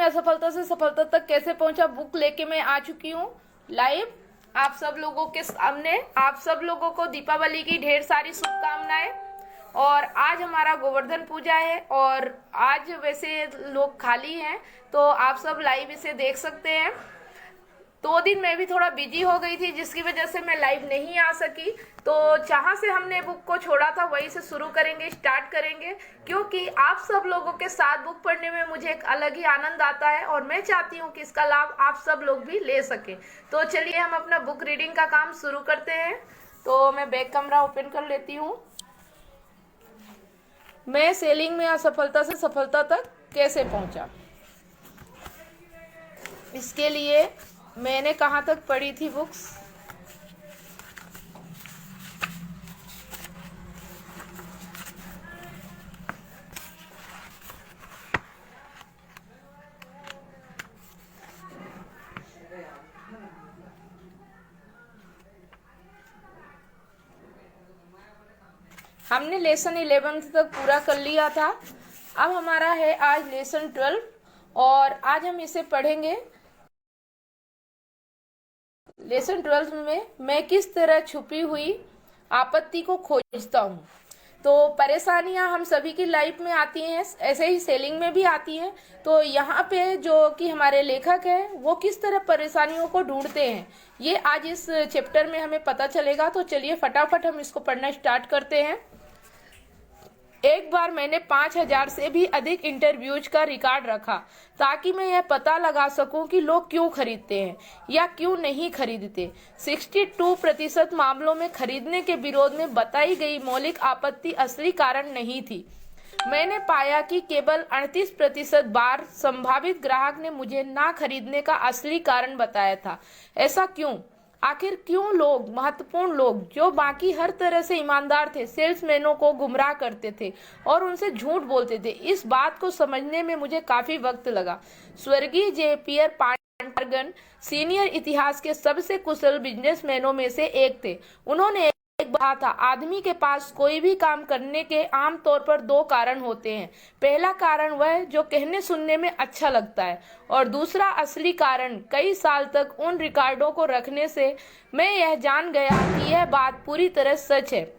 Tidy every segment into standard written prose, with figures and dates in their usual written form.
में असफलता से सफलता तक कैसे पहुंचा बुक लेके मैं आ चुकी हूँ लाइव आप सब लोगों के सामने। आप सब लोगों को दीपावली की ढेर सारी शुभकामनाएं। और आज हमारा गोवर्धन पूजा है और आज वैसे लोग खाली हैं तो आप सब लाइव इसे देख सकते हैं। 2 दिन मैं भी थोड़ा बिजी हो गई थी जिसकी वजह से मैं लाइव नहीं आ सकी। तो जहां से हमने बुक को छोड़ा था वहीं से शुरू करेंगे, स्टार्ट करेंगे, क्योंकि आप सब लोगों के साथ बुक पढ़ने में मुझे एक अलग ही आनंद आता है और मैं चाहती हूं कि इसका लाभ आप सब लोग भी ले सकें। तो चलिए हम अपना बुक रीडिंग का काम शुरू करते हैं। तो मैं बैक कैमरा ओपन कर लेती हूँ। मैं सेलिंग में असफलता से सफलता तक कैसे पहुंचा, इसके लिए मैंने कहाँ तक पढ़ी थी बुक्स। हमने लेसन 11 तक पूरा कर लिया था। अब हमारा है आज लेसन 12 और आज हम इसे पढ़ेंगे। लेसन 12 में मैं किस तरह छुपी हुई आपत्ति को खोजता हूँ। तो परेशानियां हम सभी की लाइफ में आती हैं, ऐसे ही सेलिंग में भी आती हैं। तो यहाँ पे जो कि हमारे लेखक हैं वो किस तरह परेशानियों को ढूंढते हैं ये आज इस चैप्टर में हमें पता चलेगा। तो चलिए फटाफट हम इसको पढ़ना स्टार्ट करते हैं। एक बार मैंने 5000 से भी अधिक इंटरव्यूज का रिकॉर्ड रखा ताकि मैं यह पता लगा सकूं कि लोग क्यों खरीदते हैं या क्यों नहीं खरीदते। 62% मामलों में खरीदने के विरोध में बताई गई मौलिक आपत्ति असली कारण नहीं थी। मैंने पाया कि केवल 38% बार संभावित ग्राहक ने मुझे ना खरीदने का असली कारण बताया था। ऐसा क्यों? आखिर क्यों लोग, महत्वपूर्ण लोग जो बाकी हर तरह से ईमानदार थे, सेल्समैनों को गुमराह करते थे और उनसे झूठ बोलते थे? इस बात को समझने में मुझे काफी वक्त लगा। स्वर्गीय जे पियर पांडगन सीनियर इतिहास के सबसे कुशल बिजनेसमैनों में से एक थे। उन्होंने एक कहा था, आदमी के पास कोई भी काम करने के आमतौर पर 2 कारण होते हैं। पहला कारण वह जो कहने सुनने में अच्छा लगता है और दूसरा असली कारण। कई साल तक उन रिकॉर्डों को रखने से मैं यह जान गया कि यह बात पूरी तरह सच है।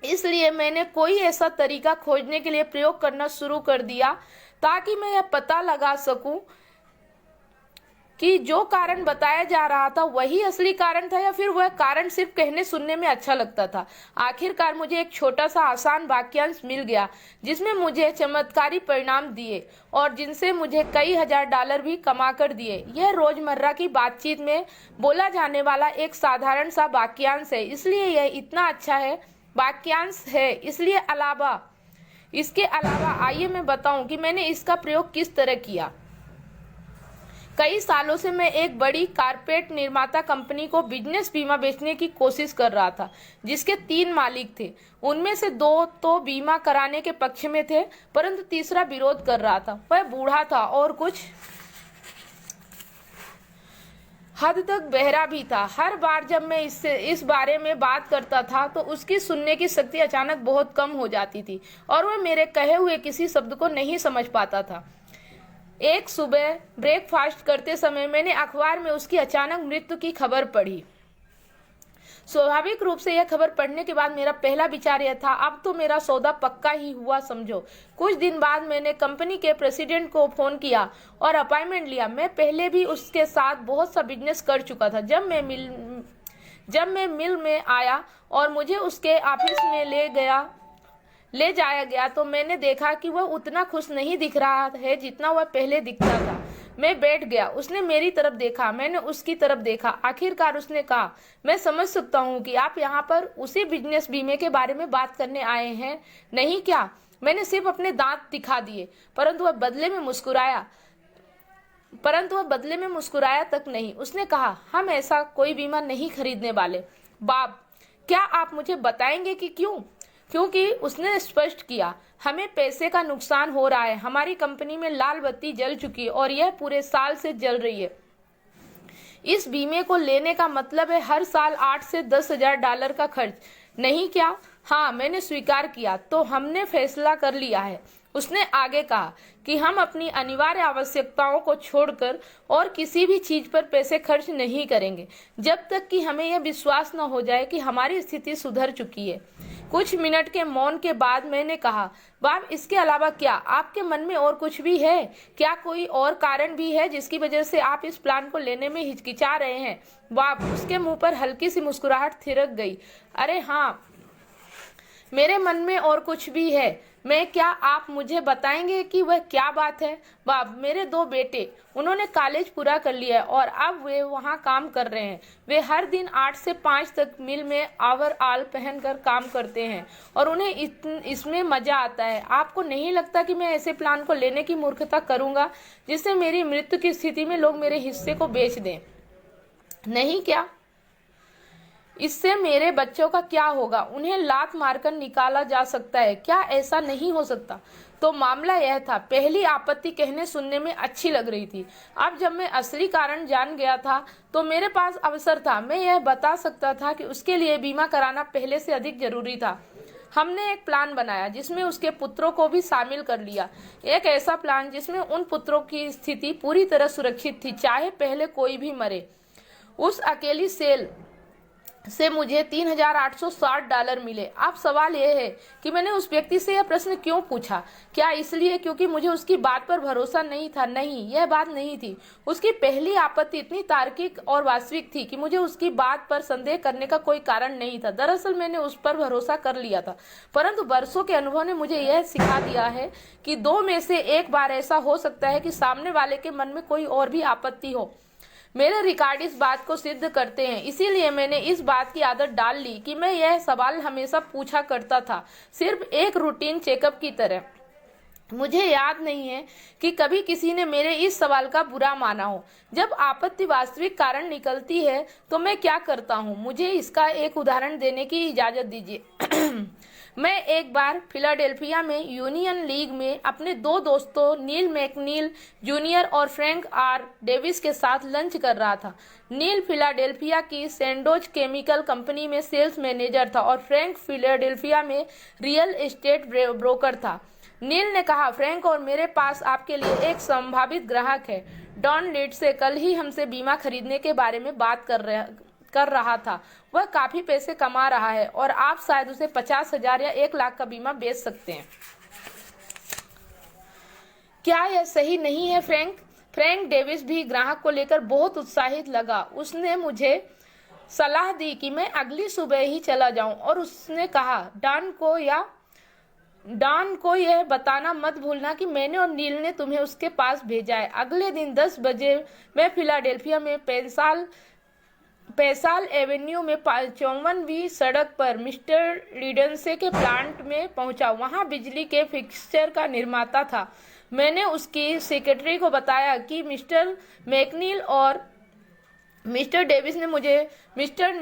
इसलिए मैंने कोई ऐसा तरीका खोजने के लिए प्रयोग करना शुरू कर दिया ताकि मैं यह पता लगा सकूं कि जो कारण बताया जा रहा था वही असली कारण था या फिर वह कारण सिर्फ कहने सुनने में अच्छा लगता था। आखिरकार मुझे एक छोटा सा आसान वाक्यांश मिल गया जिसमें मुझे चमत्कारी परिणाम दिए और जिनसे मुझे कई हजार डॉलर भी कमा कर दिए। यह रोजमर्रा की बातचीत में बोला जाने वाला एक साधारण सा वाक्यांश है, इसलिए यह इतना अच्छा है वाक्यांश है। इसके अलावा आइए मैं बताऊं कि मैंने इसका प्रयोग किस तरह किया। कई सालों से मैं एक बड़ी कारपेट निर्माता कंपनी को बिजनेस बीमा बेचने की कोशिश कर रहा था जिसके 3 मालिक थे। उनमें से 2 तो बीमा कराने के पक्ष में थे परंतु तीसरा विरोध कर रहा था। वह बूढ़ा था और कुछ हद तक बहरा भी था। हर बार जब मैं इस बारे में बात करता था तो उसकी सुनने की शक्ति अचानक बहुत कम हो जाती थी और वह मेरे कहे हुए किसी शब्द को नहीं समझ पाता था। एक सुबह ब्रेकफास्ट करते समय मैंने अखबार में उसकी अचानक मृत्यु की खबर पढ़ी। स्वाभाविक रूप से यह खबर पढ़ने के बाद मेरा पहला विचार यह था, अब तो मेरा सौदा पक्का ही हुआ समझो। कुछ दिन बाद मैंने कंपनी के प्रेसिडेंट को फोन किया और अपॉइंटमेंट लिया। मैं पहले भी उसके साथ बहुत सा बिजनेस कर चुका था। जब मैं मिल में आया और मुझे उसके ऑफिस में ले जाया गया तो मैंने देखा कि वह उतना खुश नहीं दिख रहा है जितना वह पहले दिखता था। मैं बैठ गया। उसने मेरी तरफ देखा, मैंने उसकी तरफ देखा। आखिरकार उसने कहा, मैं समझ सकता हूँ कि आप यहाँ पर उसी बिजनेस बीमे के बारे में बात करने आए हैं, नहीं क्या? मैंने सिर्फ अपने दांत दिखा दिए परंतु वह बदले में मुस्कुराया तक नहीं। उसने कहा, हम ऐसा कोई बीमा नहीं खरीदने वाले। बाब, क्या आप मुझे बताएंगे कि क्यों? क्योंकि उसने स्पष्ट किया, हमें पैसे का नुकसान हो रहा है। हमारी कंपनी में लाल बत्ती जल चुकी है और यह पूरे साल से जल रही है। इस बीमे को लेने का मतलब है हर साल 8 से 10 हजार डॉलर का खर्च, नहीं क्या? हाँ, मैंने स्वीकार किया। तो हमने फैसला कर लिया है। उसने आगे कहा कि हम अपनी अनिवार्य आवश्यकताओं को छोड़कर और किसी भी चीज पर पैसे खर्च नहीं करेंगे जब तक कि हमें यह विश्वास न हो जाए कि हमारी स्थिति सुधर चुकी है। कुछ मिनट के मौन के बाद मैंने कहा, बाब, इसके अलावा क्या आपके मन में और कुछ भी है? क्या कोई और कारण भी है जिसकी वजह से आप इस प्लान को लेने में हिचकिचा रहे हैं? बाब, उसके मुंह पर हल्की सी मुस्कुराहट थिरक गई। अरे हाँ, मेरे मन में और कुछ भी है। मैं क्या आप मुझे बताएंगे कि वह क्या बात है? बाब, मेरे 2 बेटे, उन्होंने कॉलेज पूरा कर लिया है और अब वे वहाँ काम कर रहे हैं। वे हर दिन 8 से 5 तक मिल में ओवरऑल पहनकर काम करते हैं और उन्हें इसमें मजा आता है। आपको नहीं लगता कि मैं ऐसे प्लान को लेने की मूर्खता करूंगा जिससे मेरी मृत्यु की स्थिति में लोग मेरे हिस्से को बेच दें? नहीं क्या? इससे मेरे बच्चों का क्या होगा? उन्हें लात मारकर निकाला जा सकता है। क्या ऐसा नहीं हो सकता? तो मामला यह था। पहली आपत्ति कहने सुनने में अच्छी लग रही थी। अब जब मैं असली कारण जान गया था तो मेरे पास अवसर था। मैं यह बता सकता था कि उसके लिए बीमा कराना पहले से अधिक जरूरी था। हमने एक प्लान बनाया जिसमें उसके पुत्रों को भी शामिल कर लिया। एक ऐसा प्लान जिसमें उन पुत्रों की स्थिति पूरी तरह सुरक्षित थी, चाहे पहले कोई भी मरे। उस अकेली सेल से मुझे $3,860 मिले। अब सवाल यह है कि मैंने उस व्यक्ति से यह प्रश्न क्यों पूछा? क्या इसलिए क्योंकि मुझे उसकी बात पर भरोसा नहीं था? नहीं, यह बात नहीं थी। उसकी पहली आपत्ति इतनी तार्किक और वास्तविक थी कि मुझे उसकी बात पर संदेह करने का कोई कारण नहीं था। दरअसल मैंने उस पर भरोसा कर लिया था, परंतु वर्षों के अनुभव ने मुझे यह सिखा दिया है कि 2 में से एक बार ऐसा हो सकता है कि सामने वाले के मन में कोई और भी आपत्ति हो। मेरे रिकॉर्ड इस बात को सिद्ध करते हैं। इसीलिए मैंने इस बात की आदत डाल ली कि मैं यह सवाल हमेशा पूछा करता था, सिर्फ एक रूटीन चेकअप की तरह। मुझे याद नहीं है कि कभी किसी ने मेरे इस सवाल का बुरा माना हो। जब आपत्ति वास्तविक कारण निकलती है तो मैं क्या करता हूँ? मुझे इसका एक उदाहरण देने की इजाजत दीजिए। मैं एक बार फिलाडेल्फिया में यूनियन लीग में अपने 2 दोस्तों नील मैकनील जूनियर और फ्रैंक आर डेविस के साथ लंच कर रहा था। नील फिलाडेल्फिया की सैंडोज केमिकल कंपनी में सेल्स मैनेजर था और फ्रैंक फिलाडेल्फिया में रियल एस्टेट ब्रोकर था। नील ने कहा, फ्रैंक, और मेरे पास आपके लिए एक संभावित ग्राहक है। डॉन लीड से कल ही हमसे बीमा खरीदने के बारे में बात कर रहा था। वह काफी पैसे कमा रहा है और आप शायद उसे 50,000 या 1 लाख का बीमा बेच सकते हैं। क्या यह सही नहीं है, फ्रैंक? फ्रैंक डेविस भी ग्राहक को लेकर बहुत उत्साहित लगा। उसने मुझे सलाह दी कि मैं अगली सुबह ही चला जाऊं और उसने कहा, डॉन को यह बताना मत भूलना कि मैंने और नील ने तुम्हें उसके पास भेजा है। अगले दिन 10 बजे मैं फिलाडेल्फिया में पैसाल एवेन्यू में 54वीं सड़क पर मिस्टर लिडेंसे के प्लांट में पहुंचा। वहां बिजली के फिक्सचर का निर्माता था। मैंने उसकी सेक्रेटरी को बताया कि मिस्टर मैकनील और मिस्टर डेविस ने मुझे मिस्टर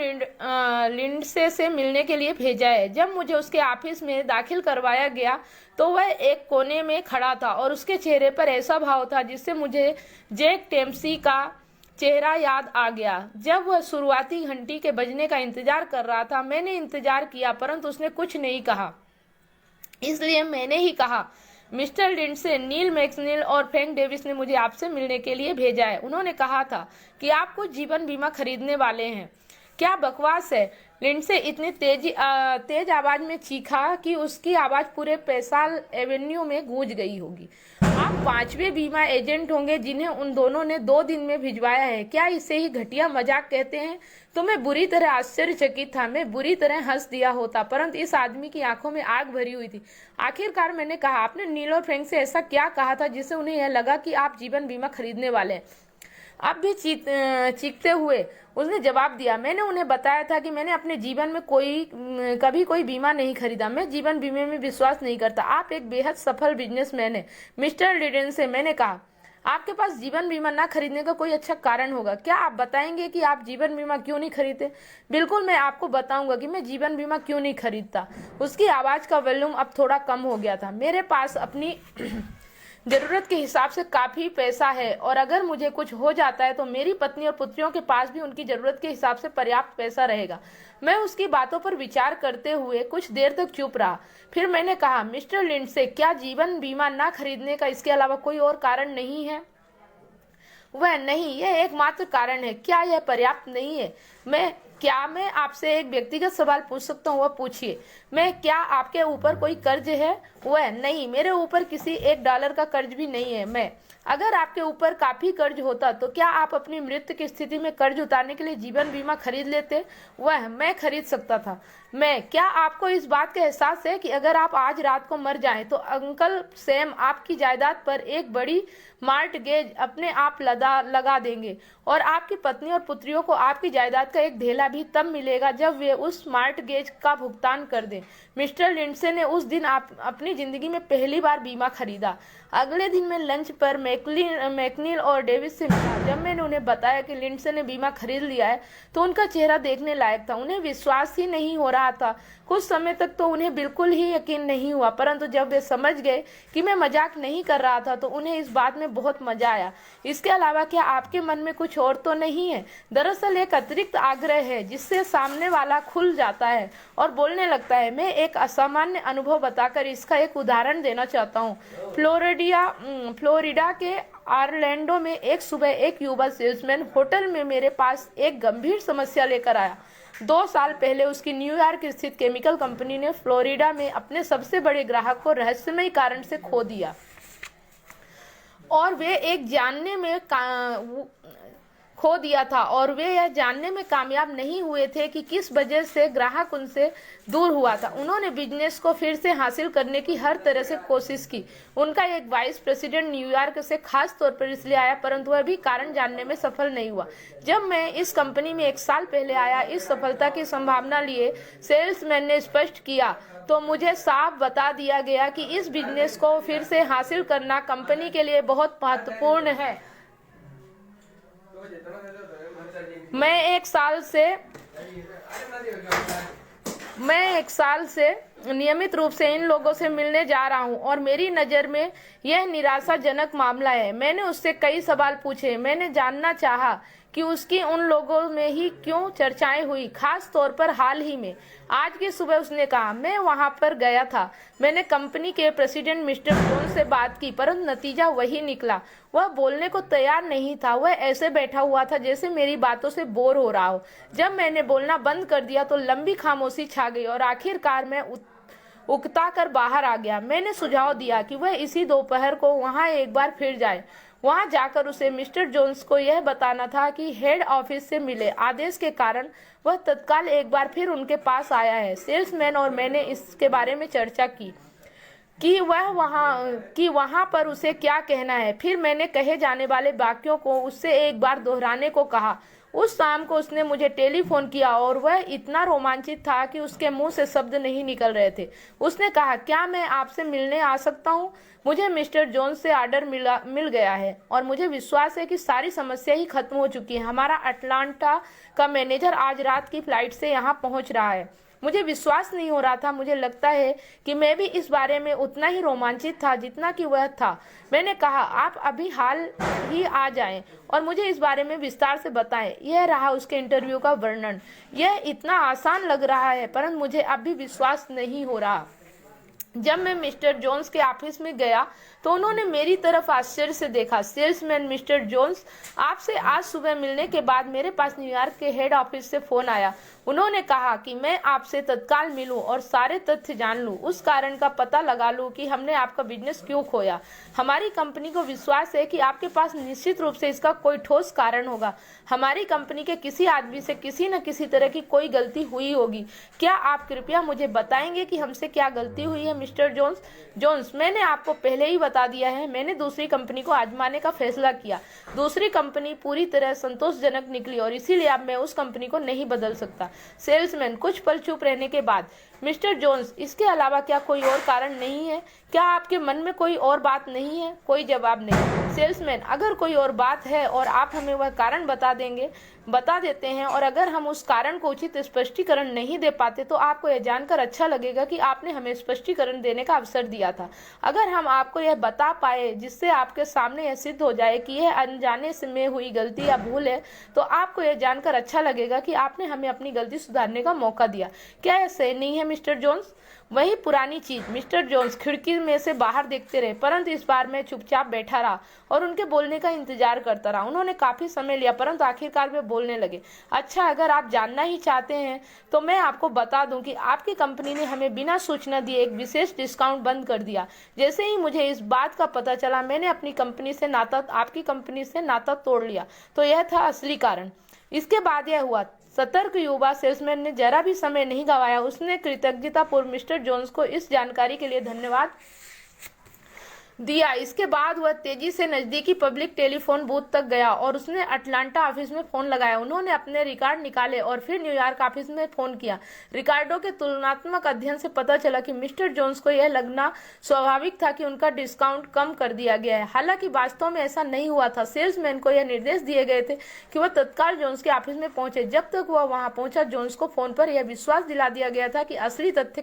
लिंडसे से मिलने के लिए भेजा है। जब मुझे उसके ऑफिस में दाखिल करवाया गया तो वह एक कोने में खड़ा था और उसके चेहरे पर ऐसा भाव था जिससे मुझे जैक टेम्सी का चेहरा याद आ गया। जब वह शुरुआती घंटी के बजने का इंतजार कर रहा था, मैंने इंतजार किया परंतु उसने कुछ नहीं कहा। इसलिए मैंने ही कहा, मिस्टर लिंडसे, नील मैक्सनील और फ्रैंक डेविस ने मुझे आपसे मिलने के लिए भेजा है। उन्होंने कहा था कि आप कुछ जीवन बीमा खरीदने वाले हैं। क्या बकवास है! लिंडसे इतनी तेज आवाज में चीखा कि उसकी आवाज पूरे पैसाल एवेन्यू में गूंज गई होगी। आप 5वें बीमा एजेंट होंगे जिन्हें उन दोनों ने 2 दिन में भिजवाया है। क्या इसे ही घटिया मजाक कहते हैं? तो मैं बुरी तरह आश्चर्यचकित था। मैं बुरी तरह हंस दिया होता, परंतु इस आदमी की आंखों में आग भरी हुई थी। आखिरकार मैंने कहा, आपने नील और फ्रैंक से ऐसा क्या कहा था जिससे उन्हें यह लगा कि आप जीवन बीमा खरीदने वाले हैं? अब भी चीखते हुए उसने जवाब दिया, मैंने उन्हें बताया था कि मैंने अपने जीवन में कभी कोई बीमा नहीं खरीदा। मैं जीवन बीमे में विश्वास नहीं करता। आप एक बेहद सफल बिजनेसमैन हैं, मिस्टर लिडेन से। मैंने कहा, आपके पास जीवन बीमा ना खरीदने का कोई अच्छा कारण होगा। क्या आप बताएंगे कि आप जीवन बीमा क्यों नहीं खरीदते? बिल्कुल, मैं आपको बताऊंगा कि मैं जीवन बीमा क्यों नहीं खरीदता। उसकी आवाज का वॉल्यूम अब थोड़ा कम हो गया था। मेरे पास अपनी जरूरत के हिसाब से काफी पैसा है और अगर मुझे कुछ हो जाता है तो मेरी पत्नी और पुत्रियों के पास भी उनकी जरूरत के हिसाब से पर्याप्त पैसा रहेगा। मैं उसकी बातों पर विचार करते हुए कुछ देर तक चुप रहा। फिर मैंने कहा, मिस्टर लिंडसे, क्या जीवन बीमा ना खरीदने का इसके अलावा कोई और कारण नहीं है? वह, नहीं, यह एकमात्र कारण है। क्या यह पर्याप्त नहीं है? क्या मैं आपसे एक व्यक्तिगत सवाल पूछ सकता हूँ? वह, पूछिए। क्या आपके ऊपर कोई कर्ज है? वह, नहीं, मेरे ऊपर किसी $1 का कर्ज भी नहीं है। अगर आपके ऊपर काफी कर्ज होता तो क्या आप अपनी मृत्यु की स्थिति में कर्ज उतारने के लिए जीवन बीमा खरीद लेते? वह, मैं खरीद सकता था। क्या आपको इस बात का एहसास है कि अगर आप आज रात को मर जाएं तो अंकल सैम आपकी जायदाद पर एक बड़ी मार्टगेज अपने आप लगा देंगे और आपकी पत्नी और पुत्रियों को आपकी जायदाद का एक ढेला भी तब मिलेगा जब वे उस मार्टगेज का भुगतान कर दें। मिस्टर लिंडसे ने उस दिन अपनी जिंदगी में पहली बार बीमा खरीदा। अगले दिन मैं लंच पर मैकनील और डेविस से मिला। जब मैंने उन्हें बताया कि लिंडसे ने बीमा खरीद लिया है तो उनका चेहरा देखने लायक था। उन्हें विश्वास ही नहीं हो रहा था। कुछ समय तक तो उन्हें बिल्कुल ही यकीन नहीं हुआ, परंतु जब वे समझ गए कि मैं मजाक नहीं कर रहा था तो उन्हें इस बात में बहुत मजा आया। इसके अलावा क्या आपके मन में कुछ और तो नहीं है? दरअसल एक अतिरिक्त आग्रह है जिससे सामने वाला खुल जाता है और बोलने लगता है। मैं एक असामान्य अनुभव बताकर इसका एक उदाहरण देना चाहता हूँ। फ्लोरिडा के ऑरलैंडो में एक सुबह एक युवा सेल्समैन होटल में मेरे पास एक गंभीर समस्या लेकर आया। 2 साल पहले उसकी न्यूयॉर्क स्थित केमिकल कंपनी ने फ्लोरिडा में अपने सबसे बड़े ग्राहक को रहस्यमय कारण से खो दिया और वे यह जानने में कामयाब नहीं हुए थे कि किस वजह से ग्राहक उनसे दूर हुआ था। उन्होंने बिजनेस को फिर से हासिल करने की हर तरह से कोशिश की। उनका एक वाइस प्रेसिडेंट न्यूयॉर्क से खास तौर पर इसलिए आया, परंतु वह भी कारण जानने में सफल नहीं हुआ। जब मैं इस कंपनी में 1 साल पहले आया, इस सफलता की संभावना लिए सेल्समैन ने स्पष्ट किया तो मुझे साफ बता दिया गया कि इस बिजनेस को फिर से हासिल करना कंपनी के लिए बहुत महत्वपूर्ण है। मैं एक साल से नियमित रूप से इन लोगों से मिलने जा रहा हूं और मेरी नजर में यह निराशाजनक मामला है। मैंने उससे कई सवाल पूछे। मैंने जानना चाहा कि उसकी उन लोगों में ही क्यों चर्चाएं हुई, खास तौर पर हाल ही में। आज की सुबह उसने कहा, मैं वहां पर गया था। मैंने कंपनी के प्रेसिडेंट मिस्टर जोन्स से बात की, परंतु नतीजा वही निकला। वह बोलने को तैयार नहीं था। वह ऐसे बैठा हुआ था जैसे मेरी बातों से बोर हो रहा हो। जब मैंने बोलना बंद कर दिया तो लंबी खामोशी छा गई और आखिरकार मैं उकता कर बाहर आ गया। मैंने सुझाव दिया कि वह इसी दोपहर को वहां एक बार फिर जाए। वहां जाकर उसे मिस्टर जोन्स को यह बताना था कि हेड ऑफिस से मिले आदेश के कारण वह तत्काल एक बार फिर उनके पास आया है। सेल्समैन और मैंने इसके बारे में चर्चा की कि वहां पर उसे क्या कहना है। फिर मैंने कहे जाने वाले वाक्यों को उससे एक बार दोहराने को कहा। उस शाम को उसने मुझे टेलीफोन किया और वह इतना रोमांचित था कि उसके मुंह से शब्द नहीं निकल रहे थे। उसने कहा, क्या मैं आपसे मिलने आ सकता हूँ? मुझे मिस्टर जोन्स से ऑर्डर मिल गया है और मुझे विश्वास है कि सारी समस्या ही खत्म हो चुकी है। हमारा अटलांटा का मैनेजर आज रात की फ्लाइट से यहाँ पहुँच रहा है। मुझे विश्वास नहीं हो रहा था। मुझे लगता है कि मैं भी इस बारे में उतना ही रोमांचित था जितना कि वह था। मैंने कहा, आप अभी हाल ही आ जाएं और मुझे इस बारे में विस्तार से बताएं। यह रहा उसके इंटरव्यू का वर्णन। यह इतना आसान लग रहा है, परंतु मुझे अब भी विश्वास नहीं हो रहा। जब मैं मिस्टर जोन्स के ऑफिस में गया तो उन्होंने मेरी तरफ आश्चर्य से देखा। सेल्समैन, मिस्टर जोन्स, आपसे आज सुबह मिलने के बाद मेरे पास न्यूयॉर्क के हेड ऑफिस से फोन आया। उन्होंने कहा कि मैं आपसे तत्काल मिलूं और सारे तथ्य जान लूं, उस कारण का पता लगा लूं कि हमने आपका बिजनेस क्यों खोया। हमारी कंपनी को विश्वास है कि आपके पास निश्चित रूप से इसका कोई ठोस कारण होगा। हमारी कंपनी के किसी आदमी से किसी न किसी तरह की कोई गलती हुई होगी। क्या आप कृपया मुझे बताएंगे कि हमसे क्या गलती हुई है? मिस्टर जोन्स, मैंने आपको पहले ही बता दिया है। मैंने दूसरी कंपनी को आजमाने का फैसला किया। दूसरी कंपनी पूरी तरह संतोषजनक निकली और इसीलिए अब मैं उस कंपनी को नहीं बदल सकता। सेल्समैन, कुछ पल चुप रहने के बाद, मिस्टर जोन्स, इसके अलावा क्या कोई और कारण नहीं है? क्या आपके मन में कोई और बात नहीं है? कोई जवाब नहीं। सेल्समैन, अगर कोई और बात है और आप हमें वह कारण बता देते हैं और अगर हम उस कारण को उचित स्पष्टीकरण नहीं दे पाते तो आपको यह जानकर अच्छा लगेगा कि आपने हमें स्पष्टीकरण देने का अवसर दिया था। अगर हम आपको यह बता पाए जिससे आपके सामने यह सिद्ध हो जाए कि यह अनजाने से में हुई गलती या भूल है, तो आपको यह जानकर अच्छा लगेगा कि आपने हमें अपनी गलती सुधारने का मौका दिया। क्या यह सही नहीं है मिस्टर जोन्स? वही पुरानी चीज। मिस्टर जोन्स खिड़की में से बाहर देखते रहे, परंतु इस बार मैं चुपचाप बैठा रहा और उनके बोलने का इंतजार करता रहा। उन्होंने काफी समय लिया, परंतु आखिरकार वे बोलने लगे। अच्छा, अगर आप जानना ही चाहते हैं तो मैं आपको बता दूं कि आपकी कंपनी ने हमें बिना सूचना दिए एक विशेष डिस्काउंट बंद कर दिया। जैसे ही मुझे इस बात का पता चला, मैंने आपकी कंपनी से नाता तोड़ लिया। तो यह था असली कारण। इसके बाद यह हुआ। सतर्क युवा सेल्समैन ने जरा भी समय नहीं गंवाया। उसने कृतज्ञतापूर्वक मिस्टर जोन्स को इस जानकारी के लिए धन्यवाद दिया। इसके बाद वह तेजी से नजदीकी पब्लिक टेलीफोन बूथ तक गया और उसने अटलांटा ऑफिस में फोन लगाया। उन्होंने अपने रिकॉर्ड निकाले और फिर न्यूयॉर्क ऑफिस में फोन किया। रिकॉर्डों के तुलनात्मक अध्ययन से पता चला कि मिस्टर जोन्स को यह लगना स्वाभाविक था कि उनका डिस्काउंट कम कर दिया गया है। हालांकि वास्तव में ऐसा नहीं हुआ था। सेल्समैन को यह निर्देश दिए गए थे कि वह तत्काल जोन्स के ऑफिस में पहुंचे। जब तक वह वहां पहुंचा, जोन्स को फोन पर यह विश्वास दिला दिया गया था कि असली तथ्य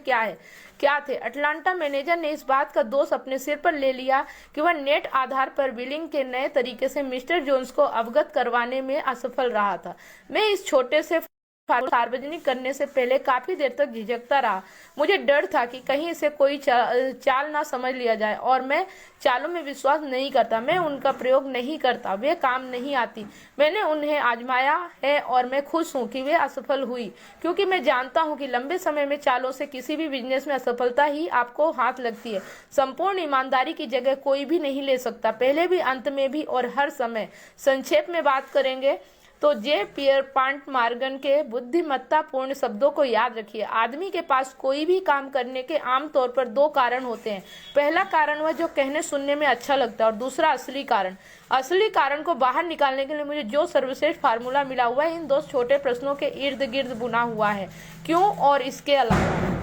क्या थे। अटलांटा मैनेजर ने इस बात का दोष अपने सिर पर ले लिया कि वह नेट आधार पर बिलिंग के नए तरीके से मिस्टर जोन्स को अवगत करवाने में असफल रहा था। मैं इस छोटे से सार्वजनिक करने से पहले काफी देर तक झिझकता रहा। मुझे डर था कि कहीं इसे कोई चाल ना समझ लिया जाए, और मैं चालों में विश्वास नहीं करता। मैं उनका प्रयोग नहीं करता, वे काम नहीं आती। मैंने उन्हें आजमाया है और मैं खुश हूँ कि वे असफल हुई, क्योंकि मैं जानता हूँ कि लंबे समय में चालों से किसी भी बिजनेस में असफलता ही आपको हाथ लगती है। संपूर्ण ईमानदारी की जगह कोई भी नहीं ले सकता, पहले भी, अंत में भी और हर समय। संक्षेप में बात करेंगे तो जे पियरपांट मॉर्गन के बुद्धिमत्तापूर्ण शब्दों को याद रखिए। आदमी के पास कोई भी काम करने के आमतौर पर दो कारण होते हैं। पहला कारण वह जो कहने सुनने में अच्छा लगता है, और दूसरा असली कारण। असली कारण को बाहर निकालने के लिए मुझे जो सर्वश्रेष्ठ फार्मूला मिला हुआ है इन दो छोटे प्रश्नों के इर्द गिर्द बुना हुआ है, क्यों और इसके अलावा।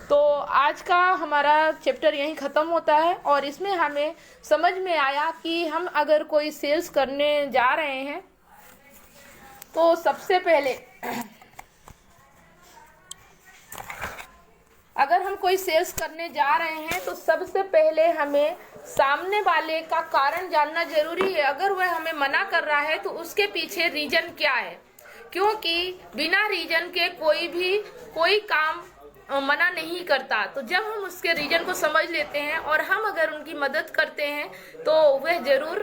तो आज का हमारा चैप्टर यहीं ख़त्म होता है, और इसमें हमें समझ में आया कि हम अगर कोई सेल्स करने जा रहे हैं तो सबसे पहले अगर हम कोई सेल्स करने जा रहे हैं तो सबसे पहले हमें सामने वाले का कारण जानना जरूरी है। अगर वह हमें मना कर रहा है तो उसके पीछे रीजन क्या है, क्योंकि बिना रीजन के कोई काम मना नहीं करता। तो जब हम उसके रीजन को समझ लेते हैं और हम अगर उनकी मदद करते हैं तो वह जरूर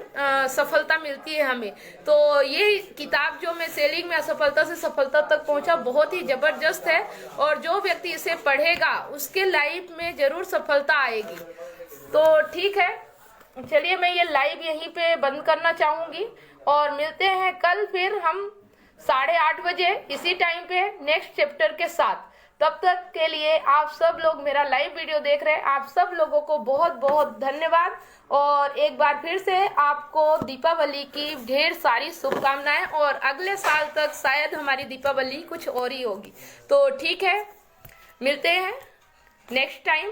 सफलता मिलती है हमें। तो ये किताब जो मैं सेलिंग में असफलता से सफलता तक पहुंचा, बहुत ही जबरदस्त है, और जो व्यक्ति इसे पढ़ेगा उसके लाइफ में जरूर सफलता आएगी। तो ठीक है, चलिए मैं ये लाइव यहीं पे बंद करना चाहूंगी, और मिलते हैं कल फिर हम 8:30 बजे इसी टाइम पे नेक्स्ट चैप्टर के साथ। तब तक के लिए आप सब लोग मेरा लाइव वीडियो देख रहे हैं, आप सब लोगों को बहुत बहुत धन्यवाद। और एक बार फिर से आपको दीपावली की ढेर सारी शुभकामनाएं, और अगले साल तक शायद हमारी दीपावली कुछ और ही होगी। तो ठीक है, मिलते हैं नेक्स्ट टाइम।